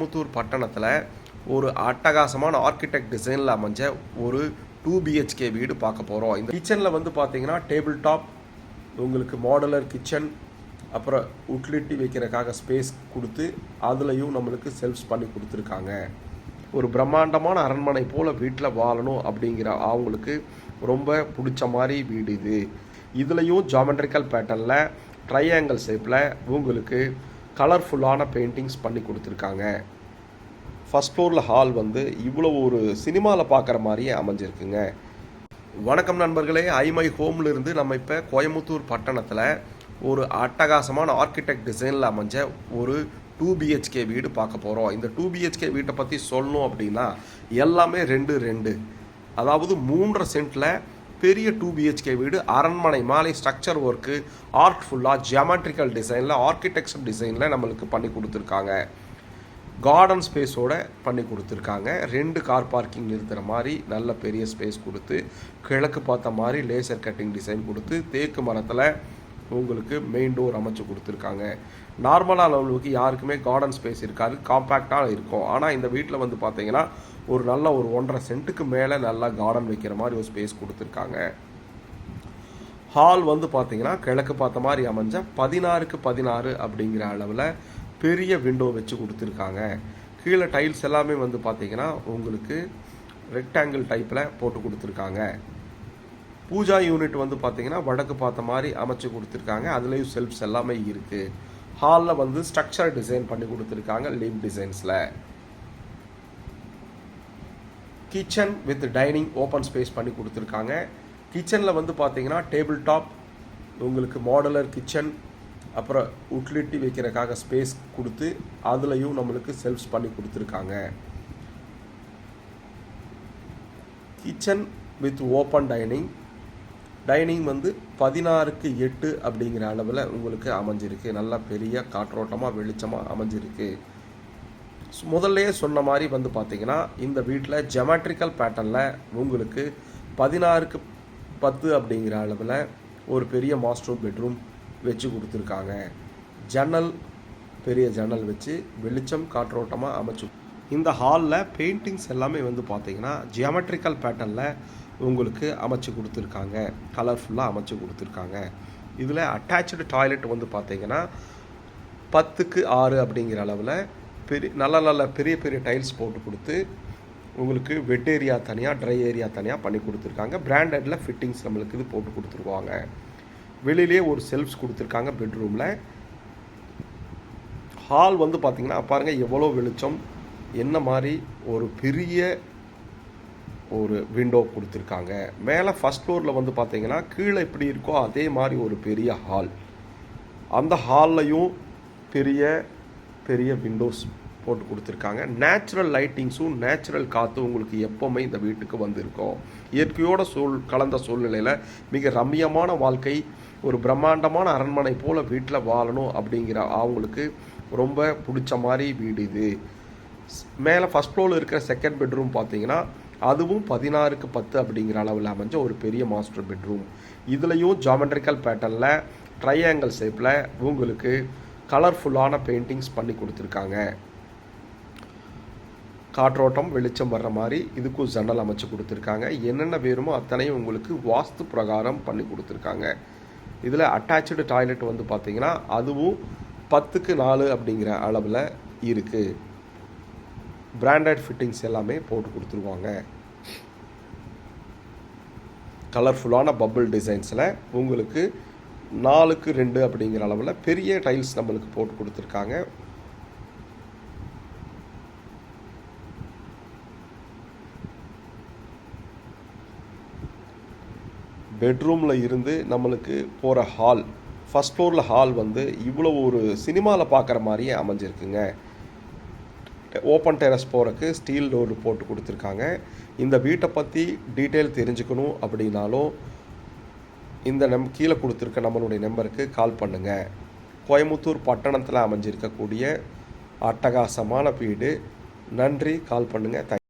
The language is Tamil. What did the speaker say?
கோயம்புத்தூர் பட்டணத்தில் ஒரு அட்டகாசமான ஆர்கிடெக்ட் டிசைனில் அமைஞ்ச ஒரு 2 BHK வீடு பார்க்க போகிறோம். இந்த கிச்சனில் வந்து பார்த்தீங்கன்னா டேபிள் டாப், உங்களுக்கு மாடுலர் கிச்சன், அப்புறம் உட்லிட்டி வைக்கிறதுக்காக ஸ்பேஸ் கொடுத்து அதுலேயும் நம்மளுக்கு செல்ஃப்ஸ் பண்ணி கொடுத்துருக்காங்க. ஒரு பிரம்மாண்டமான அரண்மனை போல் வீட்டில் வாழணும் அப்படிங்கிற அவங்களுக்கு ரொம்ப பிடிச்ச மாதிரி வீடு இது. இதுலேயும் ஜாமெட்ரிக்கல் பேட்டர்னில் ட்ரையாங்கிள் ஷேப்பில் உங்களுக்கு கலர்ஃபுல்லான பெயிண்டிங்ஸ் பண்ணி கொடுத்துருக்காங்க. ஃபஸ்ட் ஃப்ளோரில் ஹால் வந்து இவ்வளோ ஒரு சினிமாவில் பார்க்குற மாதிரியே அமைஞ்சிருக்குங்க. வணக்கம் நண்பர்களே, ஐமை ஹோமில் இருந்து நம்ம இப்போ கோயம்புத்தூர் பட்டணத்தில் ஒரு அட்டகாசமான ஆர்கிடெக்ட் டிசைனில் அமைஞ்ச ஒரு 2 BHK வீடு பார்க்க போகிறோம். இந்த 2 BHK வீட்டை பற்றி சொல்லணும் அப்படின்னா எல்லாமே 2 அதாவது 3.5 சென்ட்டில் பெரிய 2 BHK வீடு, அரண்மனை மாலை ஸ்ட்ரக்சர் ஒர்க்கு, ஆர்ட்ஃபுல்லாக ஜியாமெட்ரிக்கல் டிசைனில் ஆர்கிடெக்சர் டிசைனில் நம்மளுக்கு பண்ணி கொடுத்துருக்காங்க. கார்டன் ஸ்பேஸோட பண்ணி கொடுத்துருக்காங்க. 2 கார் பார்க்கிங் நிறுத்துகிற மாதிரி நல்ல பெரிய ஸ்பேஸ் கொடுத்து, கிழக்கு பார்த்த மாதிரி லேசர் கட்டிங் டிசைன் கொடுத்து, தேக்கு மரத்தில் உங்களுக்கு மெயின் டோர் அமைச்சு கொடுத்துருக்காங்க. நார்மலாக அளவுக்கு யாருக்குமே கார்டன் ஸ்பேஸ் இருக்காது, காம்பேக்டாக இருக்கும். ஆனால் இந்த வீட்டில் வந்து பார்த்தீங்கன்னா ஒரு நல்ல ஒரு 1.5 சென்ட்டுக்கு மேலே நல்லா கார்டன் வைக்கிற மாதிரி ஒரு ஸ்பேஸ் கொடுத்துருக்காங்க. ஹால் வந்து பார்த்தீங்கன்னா கிழக்கு பார்த்த மாதிரி அமைஞ்ச 16க்கு 16 அப்படிங்கிற அளவில் பெரிய விண்டோ வச்சு கொடுத்துருக்காங்க. கீழே டைல்ஸ் எல்லாமே வந்து பார்த்தீங்கன்னா உங்களுக்கு ரெக்டாங்கிள் டைப்பில் போட்டு கொடுத்துருக்காங்க. பூஜா யூனிட் வந்து பார்த்தீங்கன்னா வடக்கு பார்த்த மாதிரி அமைச்சு கொடுத்துருக்காங்க. அதுலேயும் செல்ஃப்ஸ் எல்லாமே இருக்குது. ஹாலில் வந்து ஸ்ட்ரக்சர் டிசைன் பண்ணி கொடுத்துருக்காங்க லீவ் டிசைன்ஸில். Kitchen with dining open space பண்ணி கொடுத்துருக்காங்க. கிச்சனில் வந்து பார்த்தீங்கன்னா டேபிள் டாப், உங்களுக்கு மாடுலர் கிச்சன், அப்புறம் உட்லிட்டி வைக்கிறதுக்காக ஸ்பேஸ் கொடுத்து அதுலேயும் நம்மளுக்கு செல்ஃப்ஸ் பண்ணி கொடுத்துருக்காங்க. கிச்சன் வித் ஓப்பன் டைனிங் வந்து 16க்கு 8 அப்படிங்கிற அளவில் உங்களுக்கு அமைஞ்சிருக்கு. நல்லா பெரிய காற்றோட்டமாக வெளிச்சமாக அமைஞ்சிருக்கு. முதல்லையே சொன்ன மாதிரி வந்து பார்த்தீங்கன்னா இந்த வீட்டில் ஜெமெட்ரிக்கல் பேட்டர்னில் உங்களுக்கு 16க்கு 10 அப்படிங்கிற அளவில் ஒரு பெரிய மாஸ்டர் பெட்ரூம் வச்சு கொடுத்துருக்காங்க. பெரிய ஜன்னல் வச்சு வெளிச்சம் காற்றோட்டமாக அமைச்சு. இந்த ஹாலில் பெயிண்டிங்ஸ் எல்லாமே வந்து பார்த்தீங்கன்னா ஜியாமெட்ரிக்கல் பேட்டர்னில் உங்களுக்கு அமைச்சு கொடுத்துருக்காங்க, கலர்ஃபுல்லாக அமைச்சு கொடுத்துருக்காங்க. இதில் அட்டாச்சு டாய்லெட் வந்து பார்த்தீங்கன்னா 10க்கு 6 அப்படிங்கிற அளவில் நல்ல பெரிய டைல்ஸ் போட்டு கொடுத்து உங்களுக்கு வெட் ஏரியா தனியாக, ட்ரை ஏரியா தனியாக பண்ணி கொடுத்துருக்காங்க. பிராண்டடில் ஃபிட்டிங்ஸ் நம்மளுக்கு இது போட்டு கொடுத்துருவாங்க. வெளியிலே ஒரு செல்ஃப்ஸ் கொடுத்துருக்காங்க பெட்ரூமில். ஹால் வந்து பார்த்திங்கன்னா பாருங்கள் எவ்வளோ வெளிச்சம், என்ன மாதிரி ஒரு பெரிய ஒரு விண்டோ கொடுத்துருக்காங்க. மேலே ஃபஸ்ட் ஃப்ளோரில் வந்து பார்த்தீங்கன்னா கீழே எப்படி இருக்கோ அதே மாதிரி ஒரு பெரிய ஹால். அந்த ஹால்லையும் பெரிய விண்டோஸ் போட்டு கொடுத்துருக்காங்க. நேச்சுரல் லைட்டிங்ஸும் நேச்சுரல் காற்று உங்களுக்கு எப்போவுமே இந்த வீட்டுக்கு வந்திருக்கும். இயற்கையோட கலந்த சூழ்நிலையில் மிக ரம்மியமான வாழ்க்கை, ஒரு பிரம்மாண்டமான அரண்மனை போல் வீட்டில் வாழணும் அப்படிங்கிற அவங்களுக்கு ரொம்ப பிடிச்ச மாதிரி வீடு இது. மேலே ஃபஸ்ட் ஃப்ளோரில் இருக்கிற செகண்ட் பெட்ரூம் பார்த்தீங்கன்னா அதுவும் 16க்கு 10 அப்படிங்கிற அளவில் அமைஞ்ச ஒரு பெரிய மாஸ்டர் பெட்ரூம். இதுலேயும் ஜாமெட்ரிக்கல் பேட்டர்னில் ட்ரையாங்கிள் ஷேப்பில் உங்களுக்கு கலர்ஃபுல்லான பெயிண்டிங்ஸ் பண்ணி கொடுத்துருக்காங்க. காற்றோட்டம் வெளிச்சம் வர்ற மாதிரி இதுக்கும் ஜன்னல் அமைச்சு கொடுத்துருக்காங்க. என்னென்ன வேணுமோ அத்தனையும் உங்களுக்கு வாஸ்து பிரகாரம் பண்ணி கொடுத்துருக்காங்க. இதில் அட்டாச்சு டாய்லெட் வந்து பார்த்தீங்கன்னா அதுவும் 10க்கு 4 அப்படிங்கிற அளவில் இருக்குது. பிராண்டட் ஃபிட்டிங்ஸ் எல்லாமே போட்டு கொடுத்துருவாங்க. கலர்ஃபுல்லான பபிள் டிசைன்ஸில் உங்களுக்கு 4க்கு 2 அப்படிங்கிற அளவில் பெரிய டைல்ஸ் நம்மளுக்கு போட்டு கொடுத்துருக்காங்க. பெட்ரூமில் இருந்து நம்மளுக்கு போகிற ஹால், ஃபஸ்ட் ஃப்ளோரில் ஹால் வந்து இவ்வளோ ஒரு சினிமாவில் பார்க்குற மாதிரியே அமைஞ்சிருக்குங்க. ஓப்பன் டெரஸ் போகிறக்கு ஸ்டீல் டோர் போட்டு கொடுத்துருக்காங்க. இந்த வீட்டை பற்றி டீட்டெயில் தெரிஞ்சுக்கணும் அப்படின்னாலும் இந்த கீழே கொடுத்துருக்க நம்மளுடைய நம்பருக்கு கால் பண்ணுங்கள். கோயம்புத்தூர் பட்டணத்தில் அமைஞ்சிருக்கக்கூடிய அட்டகாசமான வீடு. நன்றி, கால் பண்ணுங்கள்.